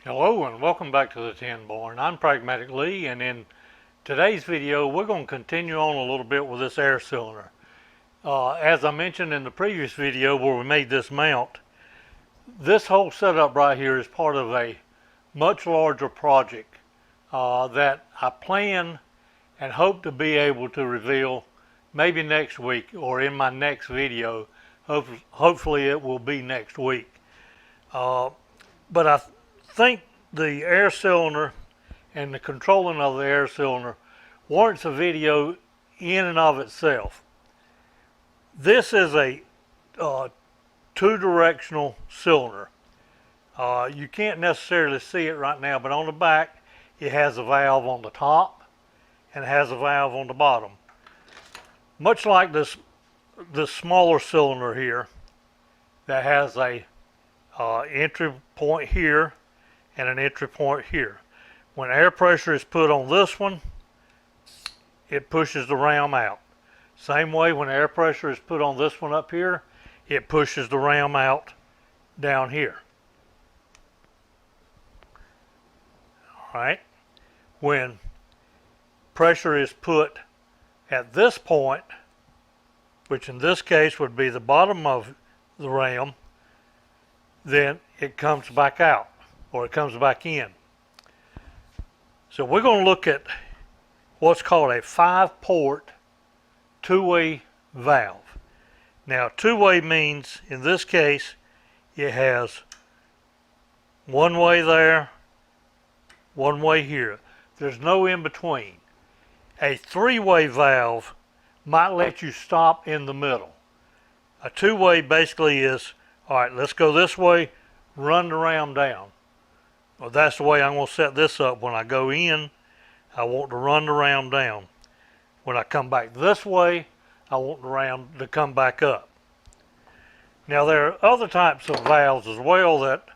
Hello and welcome back to the Tin Barn. I'm Pragmatic Lee, and in today's video we're going to continue on a little bit with this air cylinder. As I mentioned in the previous video where we made this mount, this whole setup right here is part of a much larger project that I plan and hope to be able to reveal maybe next week or in my next video. Hopefully it will be next week. But I think the air cylinder and the controlling of the air cylinder warrants a video in and of itself. This is a two-directional cylinder. You can't necessarily see it right now, but on the back it has a valve on the top and it has a valve on the bottom. Much like this smaller cylinder here that has a entry point here and an entry point here. When air pressure is put on this one, it pushes the ram out. Same way when air pressure is put on this one up here, it pushes the ram out down here. Alright, when pressure is put at this point, which in this case would be the bottom of the ram, then it comes back out, or it comes back in. So we're going to look at what's called a 5-port two-way valve. Now two-way means, in this case, it has one way there, one way here. There's no in between. A 3-way valve might let you stop in the middle. A two-way basically is, all right, let's go this way, run the ram down. Well, that's the way I'm going to set this up. When I go in, I want to run the ram down. When I come back this way, I want the ram to come back up. Now there are other types of valves as well that,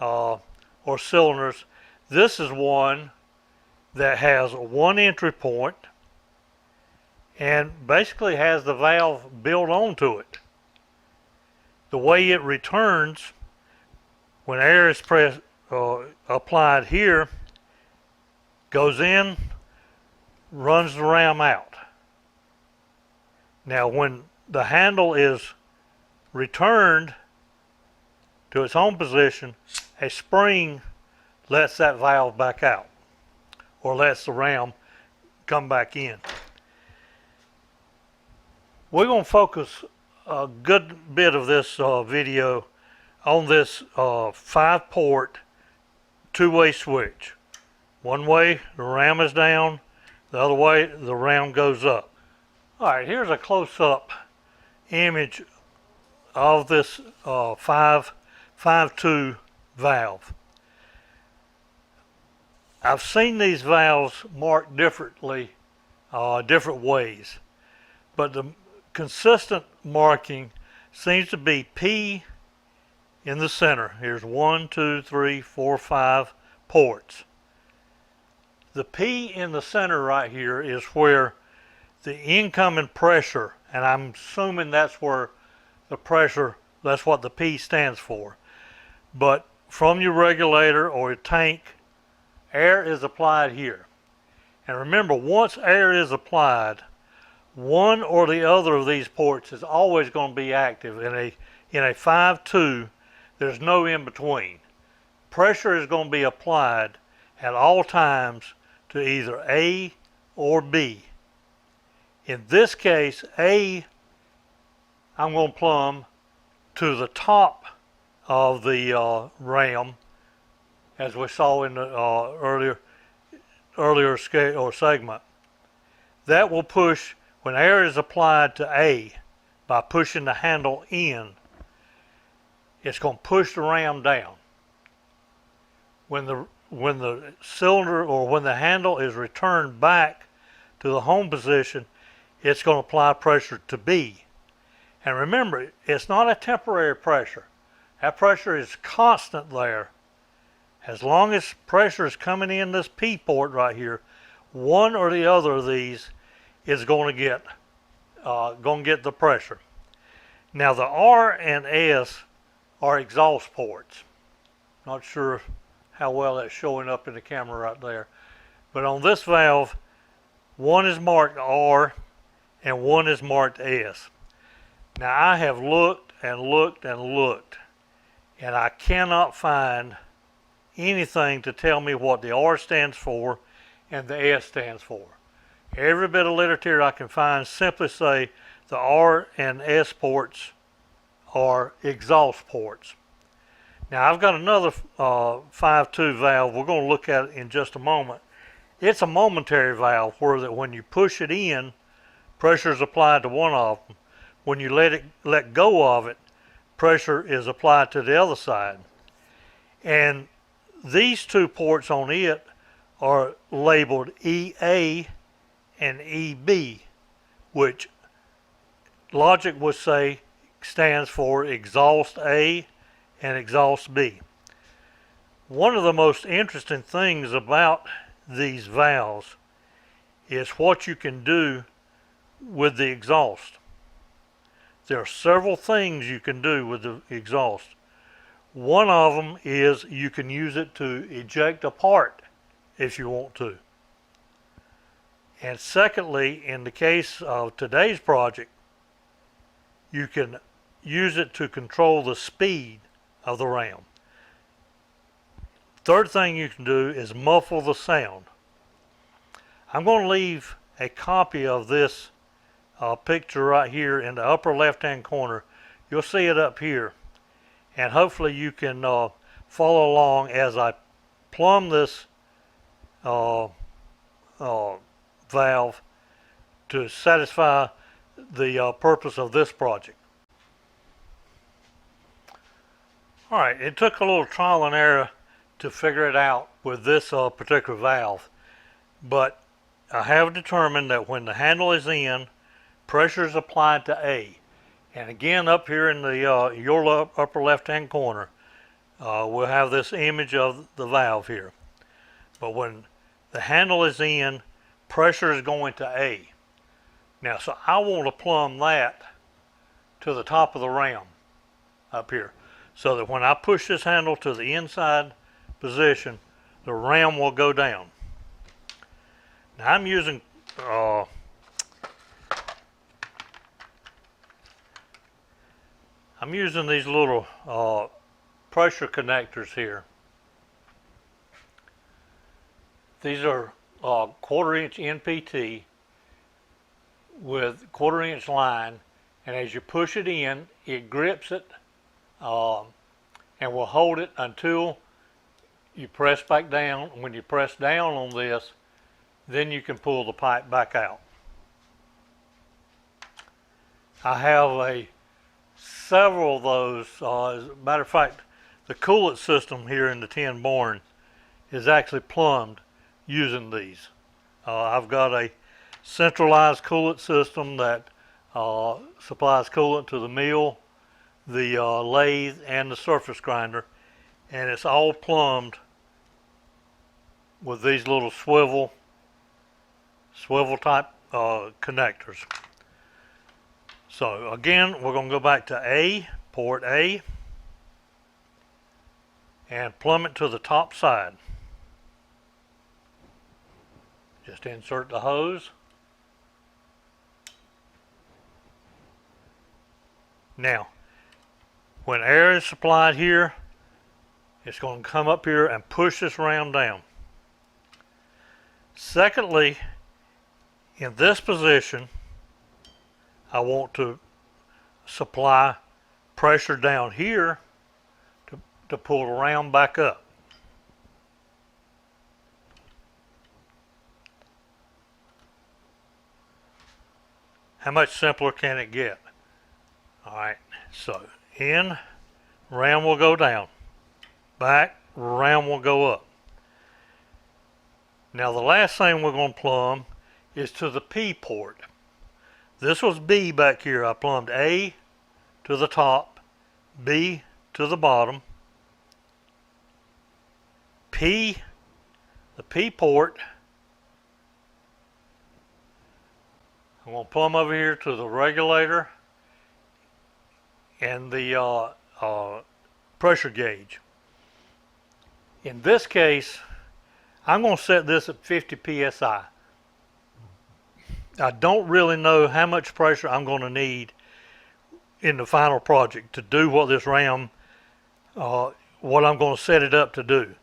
or cylinders. This is one that has one entry point and basically has the valve built onto it. The way it returns, when air is applied here, goes in, runs the ram out. Now when the handle is returned to its home position, a spring lets that valve back out, or lets the ram come back in. We're going to focus a good bit of this video on this 5-port two-way switch. One way the ram is down, the other way the ram goes up. Alright, here's a close-up image of this 5-2 valve. I've seen these valves marked differently, different ways, but the consistent marking seems to be P in the center. Here's 1, 2, 3, 4, 5 ports. The P in the center right here is where the incoming pressure, and I'm assuming that's where the pressure, that's what the P stands for. But from your regulator or your tank, air is applied here. And remember, once air is applied, one or the other of these ports is always going to be active. In a 5-2, there's no in between. Pressure is going to be applied at all times to either A or B. In this case, A, I'm going to plumb to the top of the ram, as we saw in the earlier segment. That will push, when air is applied to A by pushing the handle in, it's going to push the ram down. When the cylinder, or when the handle is returned back to the home position, it's going to apply pressure to B. And remember, it's not a temporary pressure. That pressure is constant there. As long as pressure is coming in this P port right here, one or the other of these is going to get the pressure. Now the R and S are exhaust ports. Not sure how well that's showing up in the camera right there. But on this valve, one is marked R and one is marked S. Now I have looked and looked and looked, and I cannot find anything to tell me what the R stands for and the S stands for. Every bit of literature I can find simply say the R and S ports are exhaust ports. Now I've got another 5.2 valve we're going to look at in just a moment. It's a momentary valve where that when you push it in, pressure is applied to one of them. When you let go of it, pressure is applied to the other side. And these two ports on it are labeled EA and EB, which logic would say stands for exhaust A and exhaust B. One of the most interesting things about these valves is what you can do with the exhaust. There are several things you can do with the exhaust. One of them is you can use it to eject a part if you want to. And secondly, in the case of today's project, you can use it to control the speed of the ram. Third thing you can do is muffle the sound. I'm going to leave a copy of this picture right here in the upper left hand corner. You'll see it up here, and hopefully you can follow along as I plumb this valve to satisfy the purpose of this project. Alright, it took a little trial and error to figure it out with this particular valve, but I have determined that when the handle is in, pressure is applied to A. And again, up here in the your upper left hand corner, we'll have this image of the valve here. But when the handle is in, pressure is going to A. Now, so I want to plumb that to the top of the ram up here, so that when I push this handle to the inside position, the ram will go down. Now I'm using these little pressure connectors here. These are 1/4 inch NPT with 1/4 inch line, and as you push it in, it grips it and will hold it until you press back down. When you press down on this, then you can pull the pipe back out. I have several of those. As a matter of fact, the coolant system here in the tin barn is actually plumbed using these. I've got a centralized coolant system that supplies coolant to the mill, the lathe, and the surface grinder, and it's all plumbed with these little swivel type connectors. So again, we're going to go back to A, port A, and plumb it to the top side. Just insert the hose. Now, when air is supplied here, it's going to come up here and push this ram down. Secondly, in this position, I want to supply pressure down here to pull the ram back up. How much simpler can it get? Alright, so in, ram will go down. Back, ram will go up. Now the last thing we're going to plumb is to the P port. This was B back here. I plumbed A to the top, B to the bottom, P, the P port. I'm going to plumb over here to the regulator and the pressure gauge. In this case, I'm going to set this at 50 psi. I don't really know how much pressure I'm going to need in the final project to do what this ram, what I'm going to set it up to do.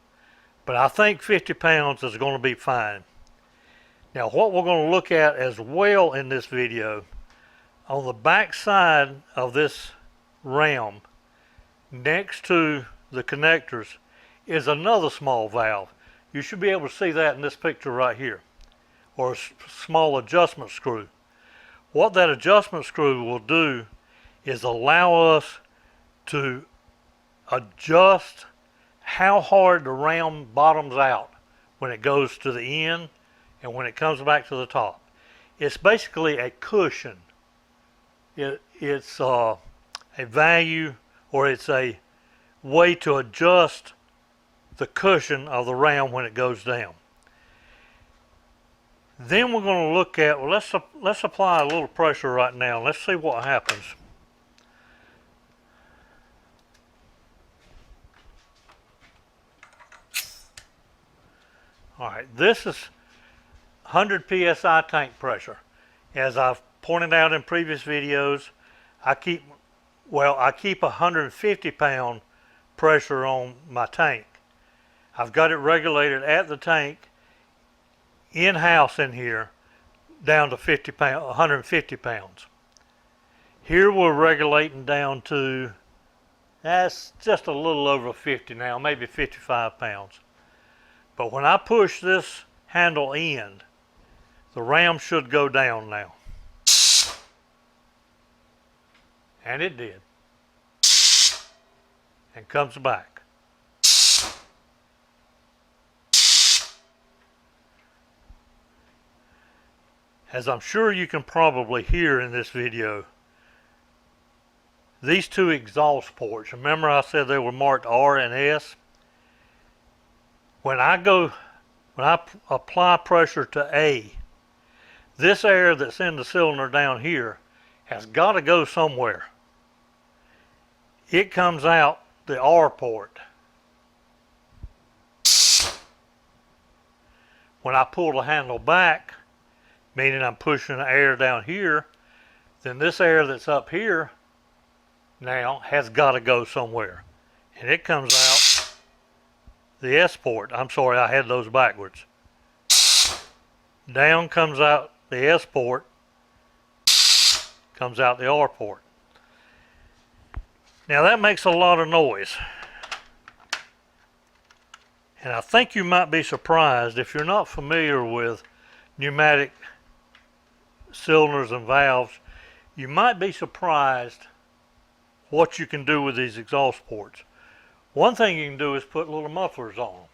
But I think 50 pounds is going to be fine. Now what we're going to look at as well in this video, on the back side of this ram, next to the connectors, is another small valve. You should be able to see that in this picture right here, or a small adjustment screw. What that adjustment screw will do is allow us to adjust how hard the ram bottoms out when it goes to the end and when it comes back to the top. It's basically a cushion. It's a value, or it's a way to adjust the cushion of the ram when it goes down. Then we're going to look at, well, let's apply a little pressure right now. Let's see what happens. All right, this is 100 psi tank pressure. As I've pointed out in previous videos, I keep a 150 pound pressure on my tank. I've got it regulated at the tank, in-house in here, down to 150 pounds. Here we're regulating down to, that's just a little over 50 now, maybe 55 pounds. But when I push this handle in, the ram should go down now. And it did. And comes back. As I'm sure you can probably hear in this video, these two exhaust ports, remember I said they were marked R and S? When I apply pressure to A, this air that's in the cylinder down here has got to go somewhere. It comes out the R port. When I pull the handle back, meaning I'm pushing the air down here, then this air that's up here now has got to go somewhere. And it comes out the S port. I'm sorry, I had those backwards. Down comes out the S port, comes out the R port. Now that makes a lot of noise. And I think you might be surprised, if you're not familiar with pneumatic cylinders and valves, you might be surprised what you can do with these exhaust ports. One thing you can do is put little mufflers on them.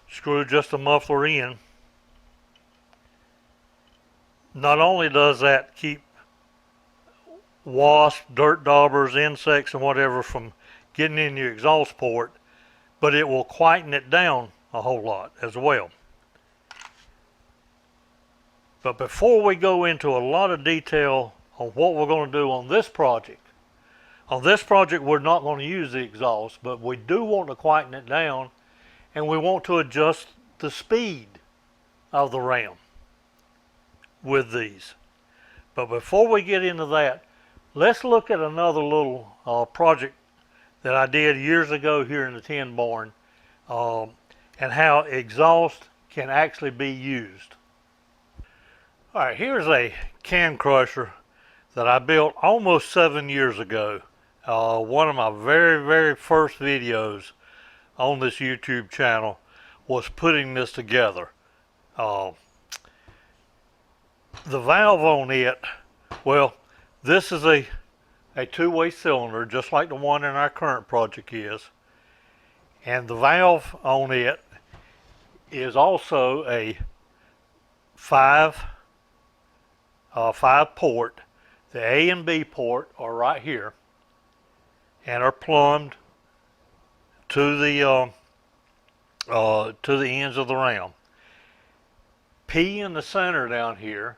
Screw just a muffler in. Not only does that keep wasps, dirt daubers, insects, and whatever from getting in your exhaust port, but it will quieten it down a whole lot as well. But before we go into a lot of detail on what we're going to do on this project we're not going to use the exhaust, but we do want to quieten it down, and we want to adjust the speed of the ram with these. But before we get into that, let's look at another little project that I did years ago here in the tin barn, and how exhaust can actually be used. Alright, here's a can crusher that I built almost 7 years ago. One of my very first videos on this YouTube channel was putting this together. The valve on it, well, this is a two-way cylinder just like the one in our current project is, and the valve on it is also a five port. The A and B port are right here and are plumbed to the ends of the ram. P in the center down here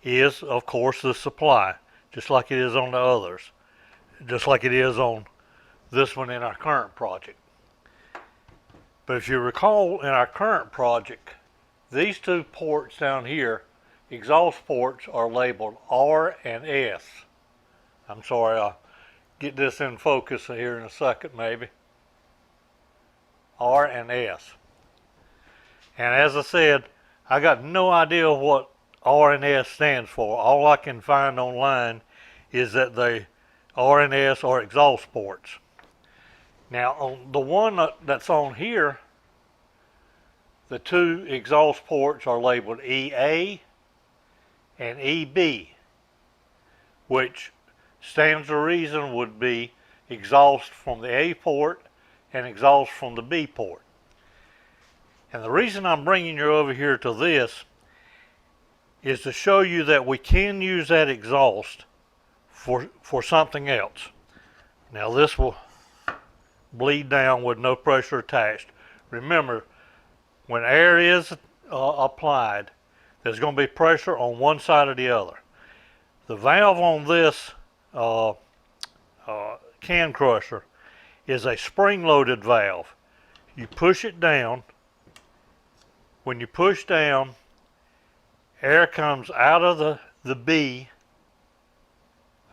is, of course, the supply, just like it is on the others, just like it is on this one in our current project. But if you recall, in our current project, these two ports down here, exhaust ports, are labeled R and S. I'm sorry, I'll get this in focus here in a second maybe. R and S. And as I said, I got no idea what R and S stands for. All I can find online is that they R and S are exhaust ports. Now on the one that's on here, the two exhaust ports are labeled EA and EB, which stands to reason would be exhaust from the A port and exhaust from the B port. And the reason I'm bringing you over here to this is to show you that we can use that exhaust for something else. Now this will bleed down with no pressure attached. Remember, when air is applied, there's going to be pressure on one side or the other. The valve on this can crusher is a spring-loaded valve. You push it down. When you push down, air comes out of the B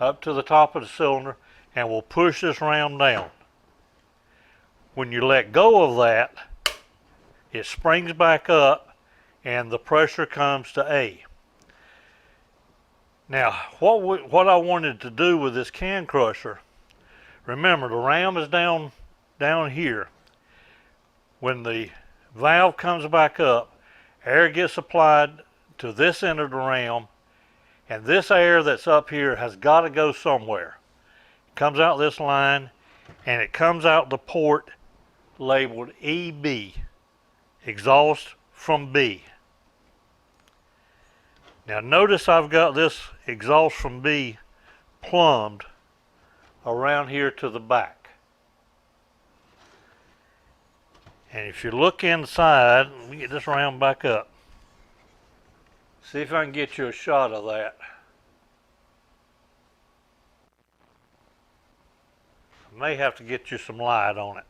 up to the top of the cylinder and will push this ram down. When you let go of that, it springs back up and the pressure comes to A. Now, what I wanted to do with this can crusher, remember the ram is down here. When the valve comes back up, air gets applied to this end of the ram, and this air that's up here has got to go somewhere. It comes out this line, and it comes out the port labeled EB, exhaust from B. Now notice I've got this exhaust from B plumbed around here to the back. And if you look inside, let me get this round back up. See if I can get you a shot of that. I may have to get you some light on it.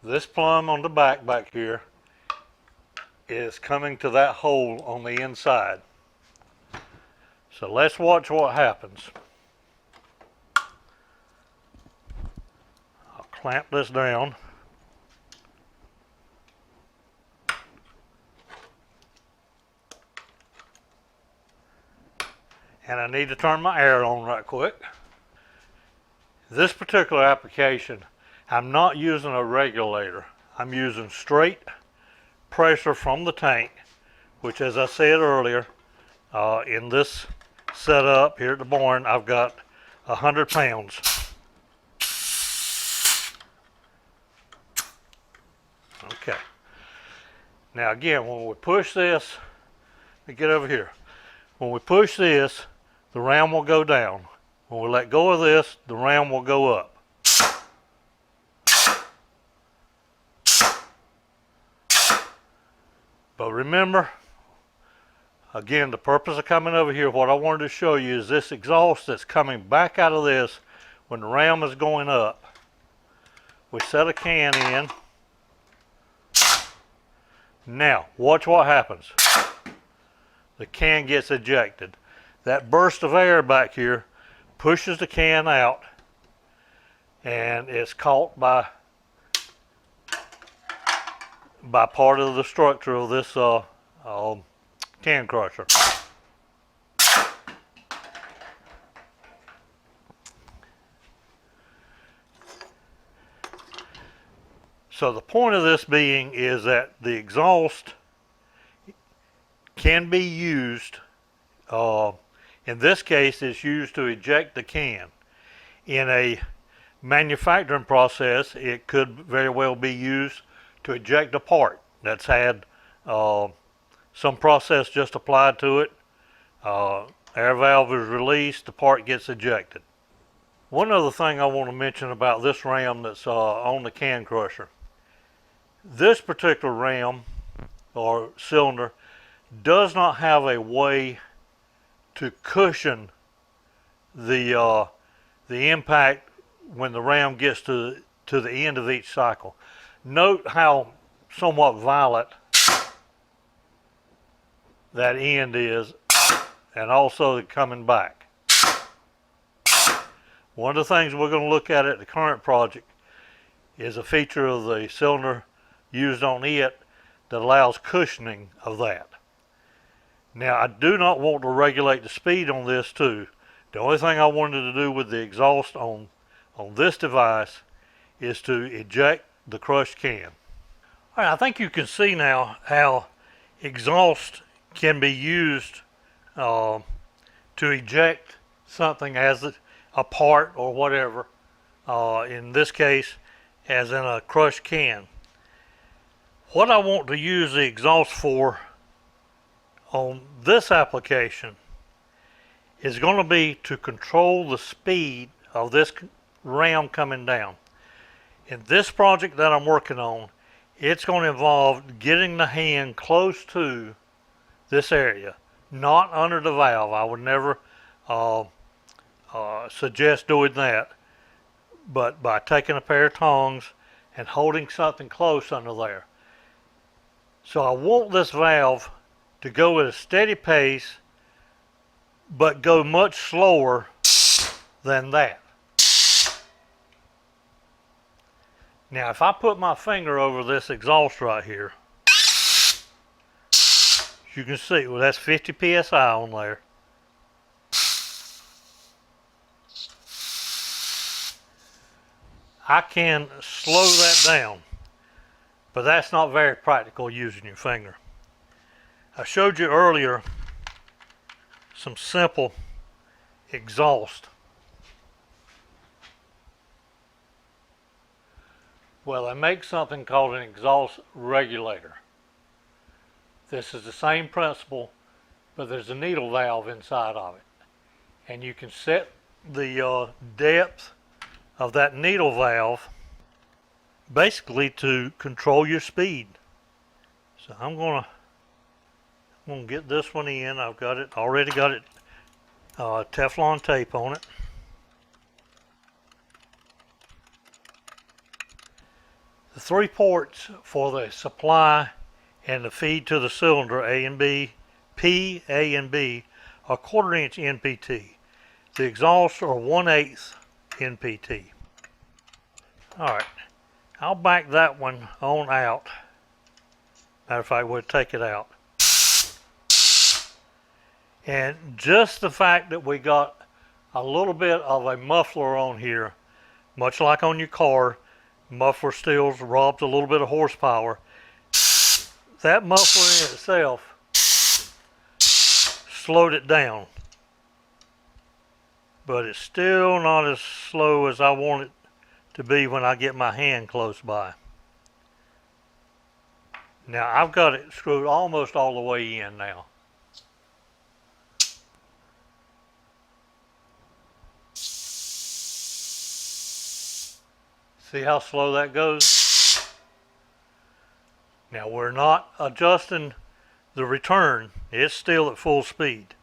This plumb on the back here is coming to that hole on the inside. So let's watch what happens. I'll clamp this down. And I need to turn my air on right quick. This particular application, I'm not using a regulator. I'm using straight pressure from the tank, which, as I said earlier, in this setup here at the barn, I've got 100 pounds. Okay. Now again, when we push this, let me get over here. When we push this, the ram will go down. When we let go of this, the ram will go up. But remember, again, the purpose of coming over here, what I wanted to show you is this exhaust that's coming back out of this when the ram is going up. We set a can in. Now, watch what happens. The can gets ejected. That burst of air back here pushes the can out, and it's caught by part of the structure of this can crusher. So the point of this being is that the exhaust can be used, in this case it's used to eject the can. In a manufacturing process, it could very well be used to eject a part that's had some process just applied to it. Air valve is released, the part gets ejected. One other thing I want to mention about this ram that's on the can crusher. This particular ram or cylinder does not have a way to cushion the impact when the ram gets to the end of each cycle. Note how somewhat violent that end is, and also coming back. One of the things we're going to look at the current project is a feature of the cylinder used on it that allows cushioning of that. Now, I do not want to regulate the speed on this too. The only thing I wanted to do with the exhaust on this device is to eject the crushed can. All right, I think you can see now how exhaust can be used to eject something as a part or whatever, in this case as in a crushed can. What I want to use the exhaust for on this application is going to be to control the speed of this ram coming down. In this project that I'm working on, it's going to involve getting the hand close to this area, not under the valve. I would never suggest doing that, but by taking a pair of tongs and holding something close under there. So I want this valve to go at a steady pace, but go much slower than that. Now, if I put my finger over this exhaust right here, you can see, well, that's 50 psi on there. I can slow that down, but that's not very practical using your finger. I showed you earlier some simple exhaust. Well, they make something called an exhaust regulator. This is the same principle, but there's a needle valve inside of it. And you can set the depth of that needle valve basically to control your speed. So I'm gonna get this one in. I've got it already, got it Teflon tape on it. The 3 ports for the supply and the feed to the cylinder, A and B, P, A and B, are 1/4 inch NPT. The exhausts are 1/8 NPT. Alright, I'll back that one on out. Matter of fact, we'll take it out. And just the fact that we got a little bit of a muffler on here, much like on your car, muffler steals, robs a little bit of horsepower. That muffler in itself slowed it down. But it's still not as slow as I want it to be when I get my hand close by. Now I've got it screwed almost all the way in now. See how slow that goes? Now we're not adjusting the return. It's still at full speed.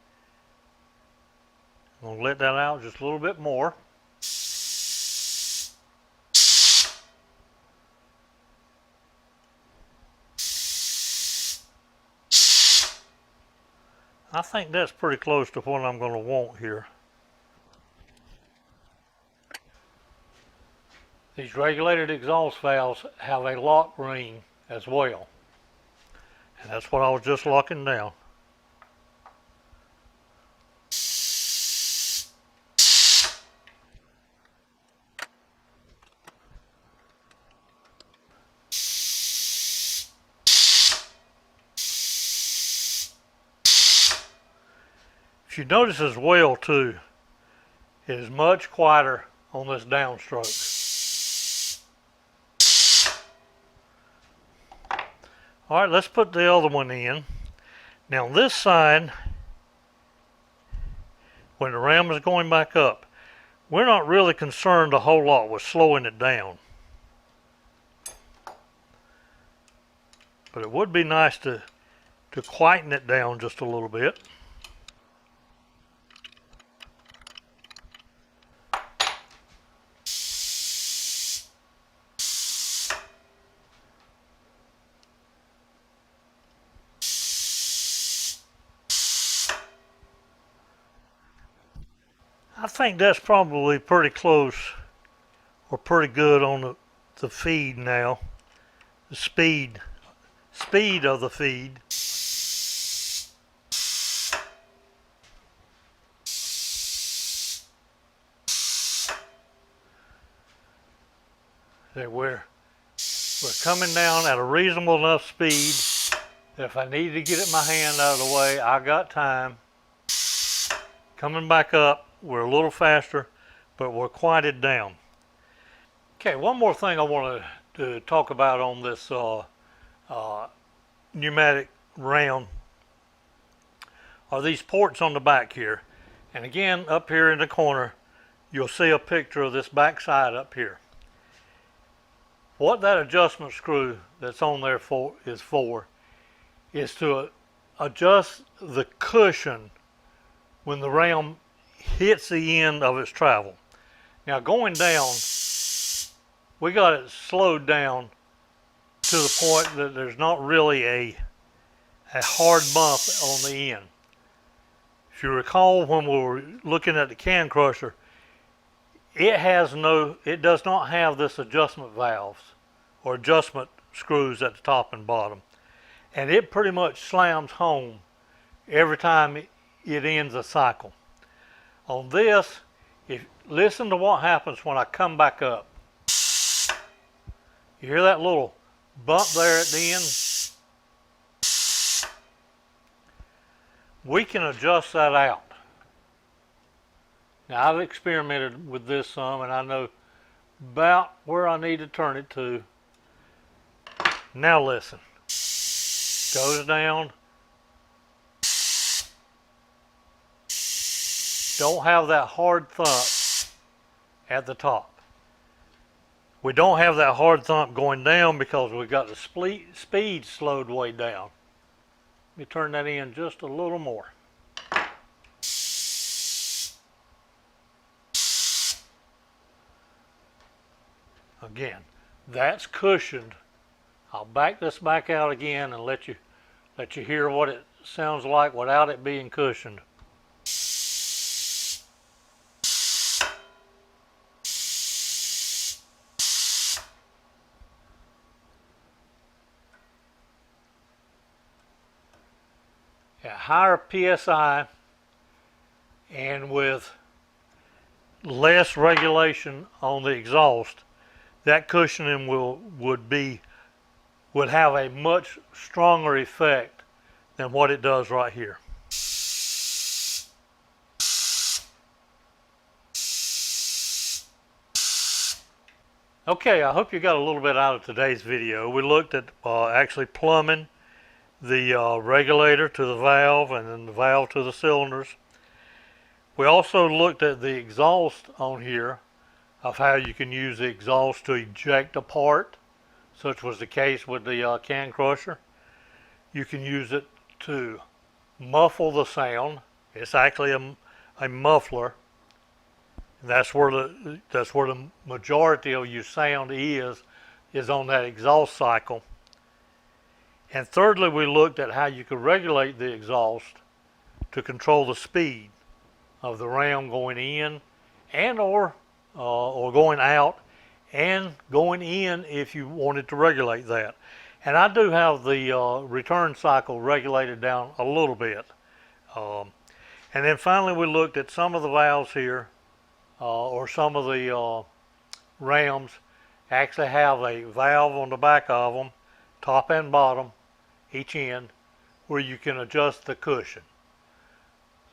I'm going to let that out just a little bit more. I think that's pretty close to what I'm going to want here. These regulated exhaust valves have a lock ring as well. And that's what I was just locking down. If you notice as well too, it is much quieter on this downstroke. Alright, let's put the other one in. Now on this side, when the ram is going back up, we're not really concerned a whole lot with slowing it down. But it would be nice to quieten it down just a little bit. I think that's probably pretty close or pretty good on the feed now. The speed of the feed. That we're coming down at a reasonable enough speed that if I need to get my hand out of the way, I got time. Coming back up, we're a little faster, but we're quieted down. Okay, one more thing I want to talk about on this pneumatic round are these ports on the back here. And again, up here in the corner, you'll see a picture of this back side up here. What that adjustment screw that's on there is to adjust the cushion when the ram hits the end of its travel. Now going down, we got it slowed down to the point that there's not really a hard bump on the end. If you recall when we were looking at the can crusher, it does not have this adjustment valves or adjustment screws at the top and bottom. And it pretty much slams home every time it ends a cycle. On this, listen to what happens when I come back up. You hear that little bump there at the end? We can adjust that out. Now I've experimented with this some and I know about where I need to turn it to. Now listen. Goes down. Don't have that hard thump at the top. We don't have that hard thump going down because we've got the speed slowed way down. Let me turn that in just a little more. Again, that's cushioned. I'll back this back out again and let you hear what it sounds like without it being cushioned. At higher PSI and with less regulation on the exhaust, that cushioning would have a much stronger effect than what it does right here. Okay, I hope you got a little bit out of today's video. We looked at actually plumbing the regulator to the valve and then the valve to the cylinders. We also looked at the exhaust on here of how you can use the exhaust to eject a part, such was the case with the can crusher. You can use it to muffle the sound. It's actually a muffler. And that's where the majority of your sound is on that exhaust cycle. And thirdly, we looked at how you could regulate the exhaust to control the speed of the ram going in and or going out and going in if you wanted to regulate that. And I do have the return cycle regulated down a little bit. And then finally we looked at some of the valves here or some of the rams actually have a valve on the back of them, top and bottom, each end, where you can adjust the cushion.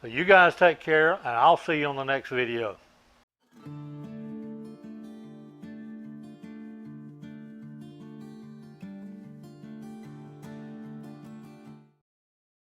So you guys take care, and I'll see you on the next video.